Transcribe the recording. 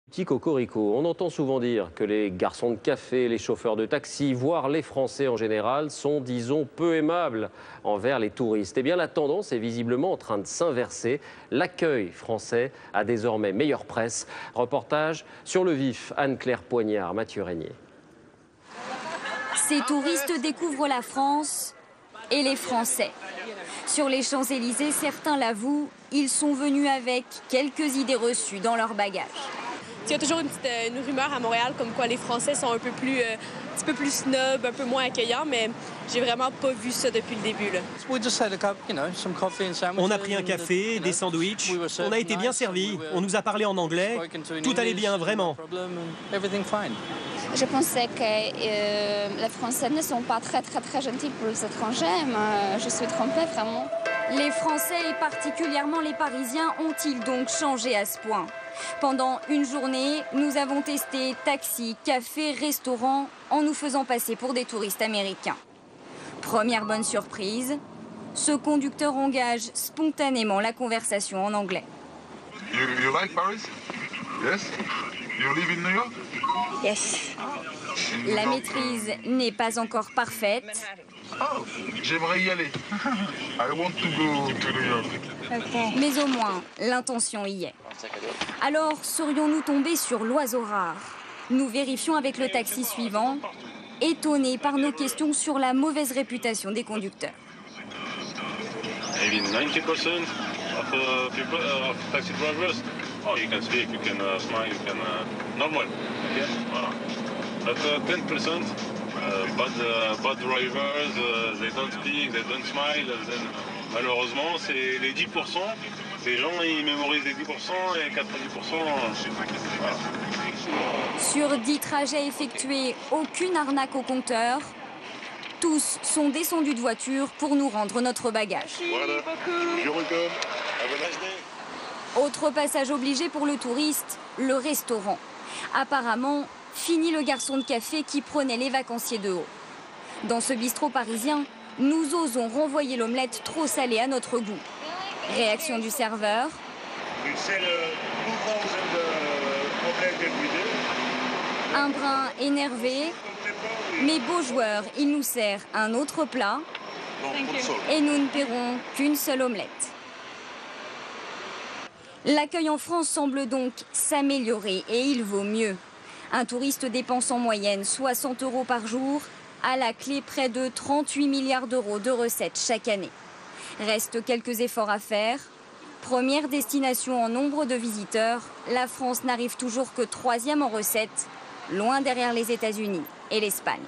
Petit cocorico, on entend souvent dire que les garçons de café, les chauffeurs de taxi, voire les Français en général, sont, disons, peu aimables envers les touristes. Eh bien, la tendance est visiblement en train de s'inverser. L'accueil français a désormais meilleure presse. Reportage sur le vif, Anne-Claire Poignard, Mathieu Régnier. Ces touristes découvrent la France et les Français. Sur les Champs-Élysées, certains l'avouent, ils sont venus avec quelques idées reçues dans leur bagage. Il y a toujours une rumeur à Montréal comme quoi les Français sont un petit peu plus snob, un peu moins accueillants, mais j'ai vraiment pas vu ça depuis le début. Là. On a pris un café, des sandwichs, on a été bien servis, on nous a parlé en anglais, tout allait bien, vraiment. Je pensais que les Français ne sont pas très gentils pour les étrangers, mais je suis trompée vraiment. Les Français et particulièrement les Parisiens ont-ils donc changé à ce point? Pendant une journée, nous avons testé taxi, café, restaurant en nous faisant passer pour des touristes américains. Première bonne surprise, ce conducteur engage spontanément la conversation en anglais. You like Paris? Yes? You live in New York? Yes. La maîtrise n'est pas encore parfaite. Oh, j'aimerais y aller. I want to go to New York. Mais au moins, l'intention y est. Alors, serions-nous tombés sur l'oiseau rare? Nous vérifions avec le taxi suivant, étonnés par nos questions sur la mauvaise réputation des conducteurs. Maybe 90% of people, of taxi drivers, oh, you can speak, you can smile, you can normal. Okay? Voilà. But 10%, bad drivers, they don't speak, they don't smile. Malheureusement, c'est les 10%. Les gens, ils mémorisent les 10% et 90%. Voilà. Sur 10 trajets effectués, aucune arnaque au compteur. Tous sont descendus de voiture pour nous rendre notre bagage. Voilà. Autre passage obligé pour le touriste, le restaurant. Apparemment, fini le garçon de café qui prenait les vacanciers de haut. Dans ce bistrot parisien, nous osons renvoyer l'omelette trop salée à notre goût. Réaction du serveur. Un brin énervé, mais beau joueur, il nous sert un autre plat et nous ne paierons qu'une seule omelette. L'accueil en France semble donc s'améliorer et il vaut mieux. Un touriste dépense en moyenne 60 € par jour, à la clé près de 38 milliards d'euros de recettes chaque année. Reste quelques efforts à faire. Première destination en nombre de visiteurs, la France n'arrive toujours que 3e en recettes, loin derrière les États-Unis et l'Espagne.